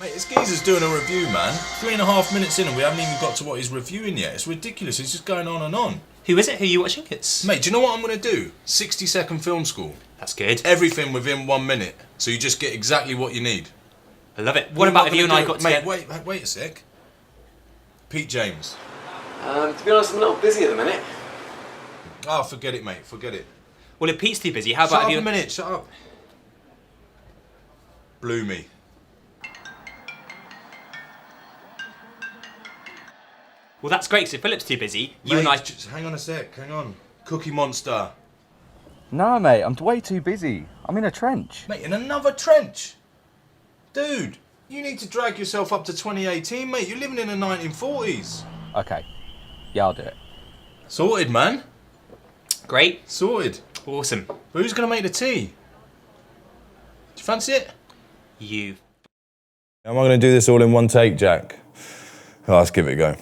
Mate, this geezer's doing a review, man. 3.5 minutes in and we haven't even got to what he's reviewing yet. It's ridiculous. It's just going on and on. Who is it? Who are you watching? Mate, do you know what I'm going to do? 60-second film school. That's good. Everything within 1 minute. So you just get exactly what you need. I love it. What about if you and I got Mate, together? wait a sec. Pete James. To be honest, I'm a little busy at the minute. Oh, forget it, mate. Forget it. Well, if Pete's too busy, how Shut about up if you... a minute. Shut up. Blew me. Well, that's great. So if Philip's too busy, you Mate, and I... just hang on a sec. Hang on. Cookie Monster. No, mate, I'm way too busy. I'm in a trench. Mate, in another trench? Dude, you need to drag yourself up to 2018, mate. You're living in the 1940s. Okay. Yeah, I'll do it. Sorted, man. Great. Sorted. Awesome. But who's going to make the tea? Do you fancy it? You... Am I going to do this all in one take, Jack? Oh, let's give it a go.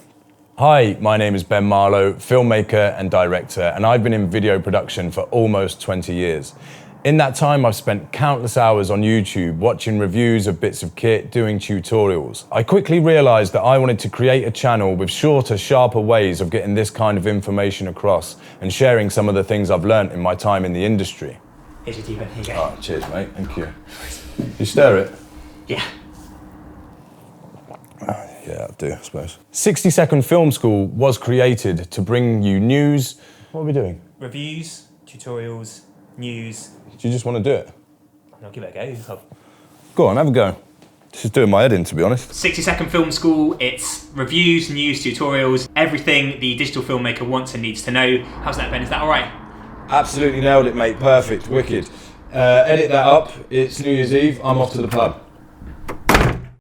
Hi, my name is Ben Marlow, filmmaker and director, and I've been in video production for almost 20 years. In that time, I've spent countless hours on YouTube watching reviews of bits of kit, doing tutorials. I quickly realised that I wanted to create a channel with shorter, sharper ways of getting this kind of information across and sharing some of the things I've learnt in my time in the industry. Here's your tea, Ben. Here you go. Oh, cheers, mate. Thank you. You stir it? Yeah. Yeah, I do, I suppose. 60-second film school was created to bring you news. What are we doing? Reviews, tutorials, news. Do you just want to do it? I'll give it a go. Go on, have a go. This is doing my head in, to be honest. 60-second film school. It's reviews, news, tutorials, everything the digital filmmaker wants and needs to know. How's that, Ben? Is that all right? Absolutely nailed it, mate. Perfect, wicked. Edit that up. It's New Year's Eve. I'm off to the pub.